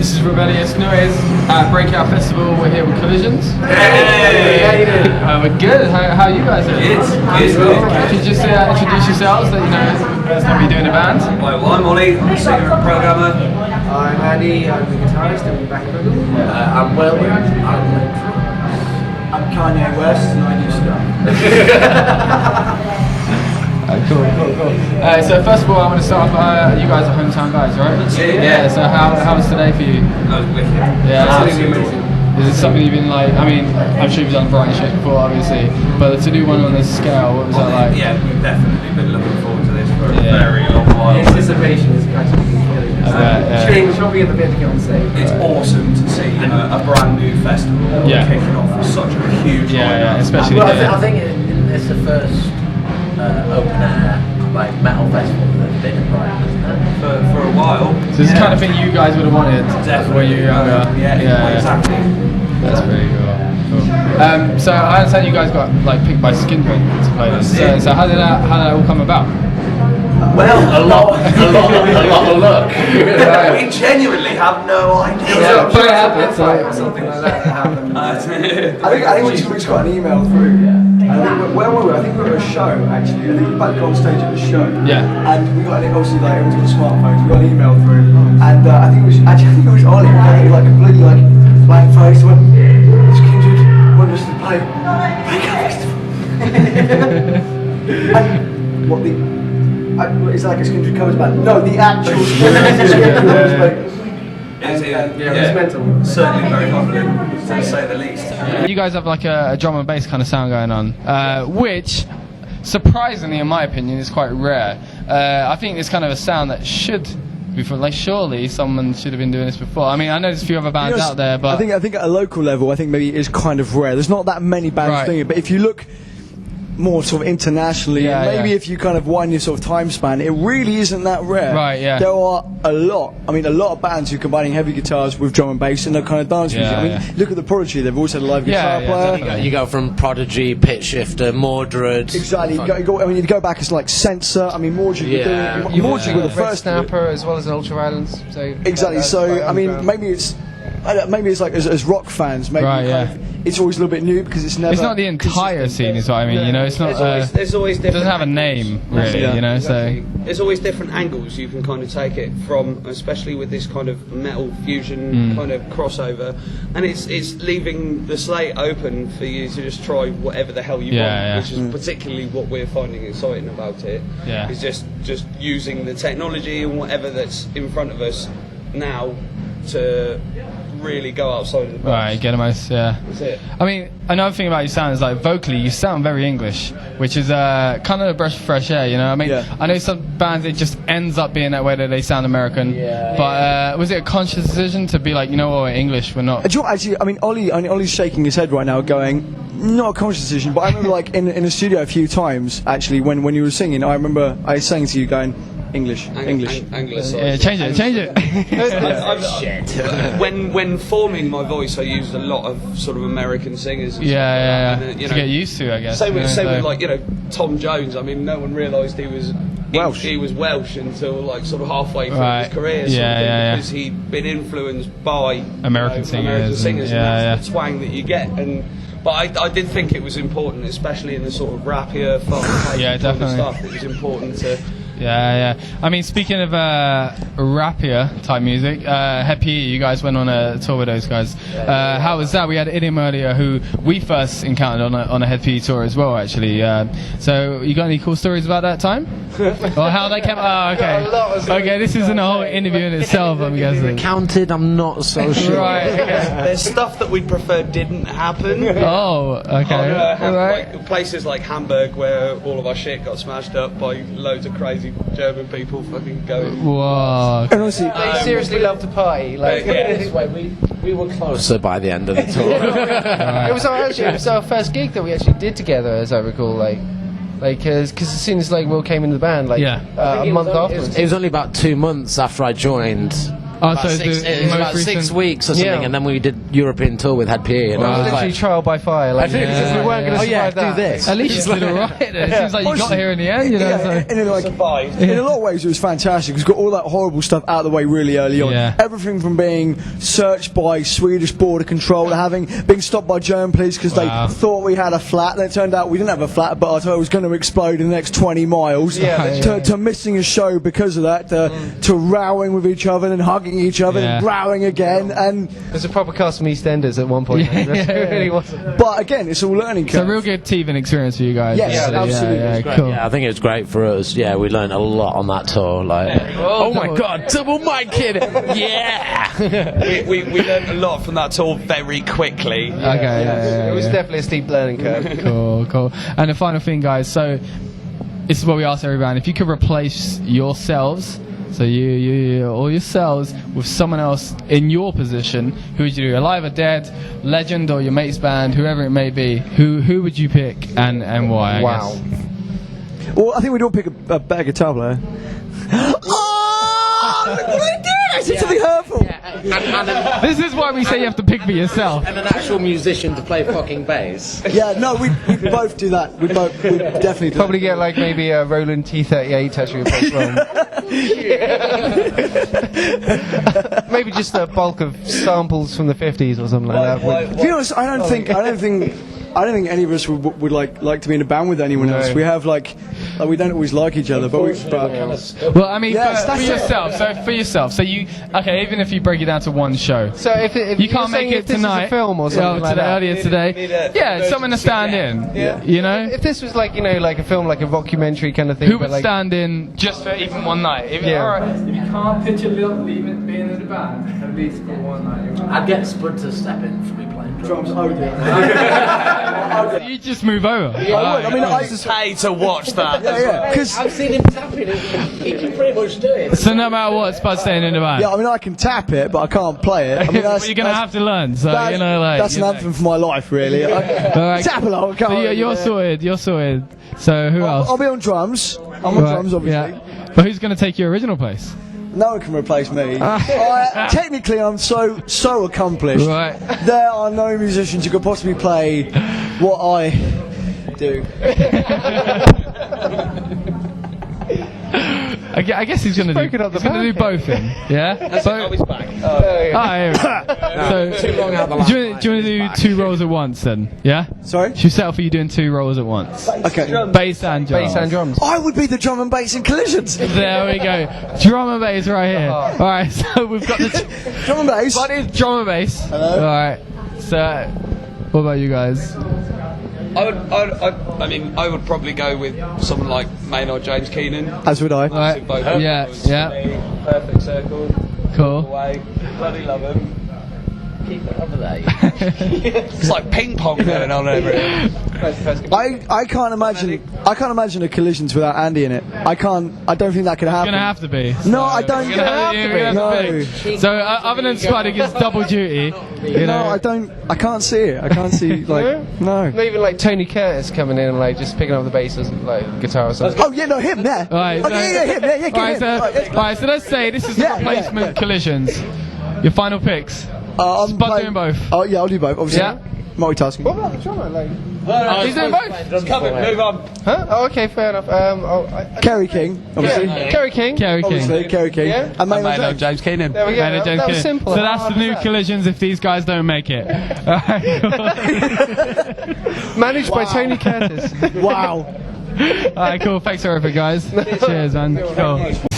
This is Rebellious Noise at Breakout Festival. We're here with Collisions. Hey! How you doing? We're good. How are you guys doing? Good. Could you just introduce yourselves, that you know who's going to be doing the band? Well, I'm Ollie, I'm a singer and programmer. I'm Andy, I'm the guitarist and back vocal. I'm Will, I'm Kanye West and I do stuff. Cool. So first of all, I want to start off. You guys are hometown guys, right? Yeah. So how was today for you? That was wicked. Yeah. Absolutely amazing. Is it something you've been like? I mean, I'm sure you've done Brighton shows before, obviously, but to do one on this scale, what was that like? Yeah, we've definitely been looking forward to this for a very long while. Anticipation is actually killing us. Change shopping at the bit to get on stage. It's awesome to see a brand new festival kicking off with such a huge lineup. Especially. I think it's the first open air like metal festival that's been in Brighton, isn't it? For a while. So this is the kind of thing you guys would have wanted when you were younger. Yeah, exactly. That's pretty cool. So I understand you guys got like picked by Skindred to play this. So how did that all come about? Well, a lot of luck. We genuinely have no idea. But it happened. Something like that happened. I I think we just got an email through. Where were we? I think we were at a show actually. I think we were back on stage at the show. Yeah. And we got obviously like everyone's got smartphones. We got an email through, and I think it was Ollie. He like completely like blank face. Went, Skindred want us to play Breakout Festival. And what the? It's like a Skindred covers band. No, the actual Skindred. It's mental. Certainly very confident, to say the least. You guys have like a drum and bass kind of sound going on, which surprisingly, in my opinion, is quite rare. I think it's kind of a sound that should be like surely someone should have been doing this before. I mean, I know there's a few other bands out there, but I think at a local level, I think maybe it is kind of rare. There's not that many bands doing it, but if you look more sort of internationally, maybe if you kind of wind your sort of time span, it really isn't that rare. Right, yeah. There are a lot of bands who are combining heavy guitars with drum and bass and that kind of dance music. I mean, look at the Prodigy, they've always had a live guitar player. You go from Prodigy, Pitch Shifter, Mordred. Exactly. You go back as like Sensor. I mean, Mordred were doing Mordred were the first Snapper as well as an Ultra Violence. So exactly. So I mean, maybe it's like as rock fans, maybe it's always a little bit new because it's never. It's not the entire scene, is what I mean. You know, it's not. There's always it different. doesn't have a name, really. You know, so there's always different angles you can kind of take it from, especially with this kind of metal fusion kind of crossover, and it's leaving the slate open for you to just try whatever the hell you want, which is particularly what we're finding exciting about it. Is just using the technology and whatever that's in front of us now to really go outside of the box. Right, get the most, That's it. I mean, another thing about your sound is like vocally, you sound very English, which is kind of a breath of fresh air, you know? I mean, I know some bands, it just ends up being that way that they sound American. But was it a conscious decision to be like, you know what, we're English, we're not? Actually, I mean, Ollie's shaking his head right now, going, not a conscious decision, but I remember like in the studio a few times, actually, when you were singing, I remember I sang to you going, English. Anglicized. Change it. When forming my voice, I used a lot of sort of American singers. And to get used to, I guess. Same with like Tom Jones. I mean, no one realised he was Welsh. He was Welsh until like sort of halfway through his career, because he'd been influenced by American singers, and that's the twang that you get. But I did think it was important, especially in the sort of rappier, fast-paced stuff. It was important to. I mean, speaking of rappier type music, Happy, you guys went on a tour with those guys. How was that? We had Idiom earlier, who we first encountered on a Happy tour as well, actually. So, you got any cool stories about that time? Or how they came? Oh, okay. Okay, this isn't a whole interview in itself, I'm guessing. Counted, I'm not so sure. Right. Okay. There's stuff that we'd prefer didn't happen. Oh, okay. Like places like Hamburg, where all of our shit got smashed up by loads of crazy German people fucking going. Whoa. And honestly, they seriously love to party. Like this way, we were closer by the end of the tour. It was our first gig that we actually did together, as I recall. Because as soon as like Will came into the band, a month afterwards. It was only about 2 months after I joined. Oh, About so six, the it was most about 6 recent- weeks or something, Yeah. and then we did European tour with HeadPE, and I was Literally like, trial by fire. Like, we weren't going to oh survive yeah, that. do this. At least you did alright. It seems like you got here in the end, you know. Yeah, So. and in, like, in a lot of ways it was fantastic. It's got all that horrible stuff out of the way really early on. Yeah. Everything from being searched by Swedish border control to being stopped by German police because Wow. they thought we had a flat. And it turned out we didn't have a flat, but I thought it was going to explode in the next 20 miles. To missing a show because of that. To rowing with each other and hugging each other and rowing again. And There's a proper cast from EastEnders at one point. It really was. but again, it's all learning curve. It's a real good teething experience for you guys. Yes, Yeah, absolutely. Yeah, cool. Yeah, I think it was great for us. Yeah, we learned a lot on that tour. Like, oh my god, double mic kid, yeah. we learned a lot from that tour very quickly. Okay, It was definitely a steep learning curve. cool. And the final thing, guys. So this is what we asked everyone: if you could replace yourselves, so you or yourselves, with someone else in your position, who would you do? Alive or dead, legend or your mate's band, whoever it may be. Who would you pick and why? I guess? Well, I think we'd all pick a better guitar player. Oh, look what I did! I said something hurtful. This is why we say you have to pick for yourself. And an actual musician to play fucking bass. Yeah, no, we'd both do that. We'd definitely do Probably get like maybe a Roland T38 actually replaced Ron. Maybe just a bulk of samples from the 50s or something like that. To be honest, I don't think any of us would like to be in a band with anyone else. We have like we don't always like each other, but Well, I mean, Yes, for that's it. yourself. So for yourself. So you even if you break it down to one show. So if You can't make it this tonight. is a film or something like that. Earlier today. Yeah, someone to stand in. Yeah. You know. If this was like like a film, like a documentary kind of thing. Who but would like, stand in just for even one night? If, Yeah. alright, if you can't pitch a little, leave it being in the band, at least for one night. I'd get Spud to step in for me playing drums. You just move over. I would. I mean, I Just pay to watch that. because I've seen him tapping it. He can pretty much do it. So no matter what, Spud's staying in the band. I mean, I can tap it, but I can't play it. I mean, Well, you're gonna have to learn. So that's, you know, like that's an anthem for my life, really. Alright. Tap along. So you're sorted. You're sorted. So who else? I'll be on drums. I'm on Right, drums, obviously. Yeah. But who's gonna take your original place? No one can replace me. Technically, I'm so accomplished. Right. There are no musicians who could possibly play what I do. I guess he's gonna do both in. Yeah. So. He's back. So, Too long out the line. do you want to do two roles at once then? Yeah? Sorry? Should we settle for you doing two roles at once? Okay. Bass and drums. bass and drums. I would be the drum and bass in Collisions. There we go. Drum and bass right here. Alright, so we've got the Drum and bass. drum and bass. Hello. Alright. So, what about you guys? I would probably go with someone like Maynard James Keenan. As would I. Alright. Yeah, yeah. Perfect circle. Cool. Away. Bloody love him. Keep it over there. It's like ping pong going on over here. I can't imagine a Collisions without Andy in it. I don't think that could happen. Gonna have to be. No, I don't. You're gonna have to be. No. So, other than Spud, it gets double duty. You No, know. I don't. I can't see it. I can't see no. Not even like Tony Curtis coming in and like just picking up the bass or like guitar or something. Oh yeah, no, him there. Alright, Okay, yeah, him. Yeah, get him. Alright, so let's say this is Yeah, replacement Collisions. Your final picks. I'm Spud doing both. Oh yeah, I'll do both. Obviously. Yeah. Multitasking. What about the drummer? Like, He's doing both. Come on, move on. huh? Oh, okay, fair enough. Kerry King, obviously. Kerry King. Kerry King. Obviously, Kerry King. Yeah. And Maynard Maynard James. James Keenan. There we go. Maynard James That was Keenan. simple. So that's the new Collisions if these guys don't make it. Alright, cool. Managed by Tony Curtis. Wow. Alright, cool. Thanks for everything, guys. Cheers, man. Cool.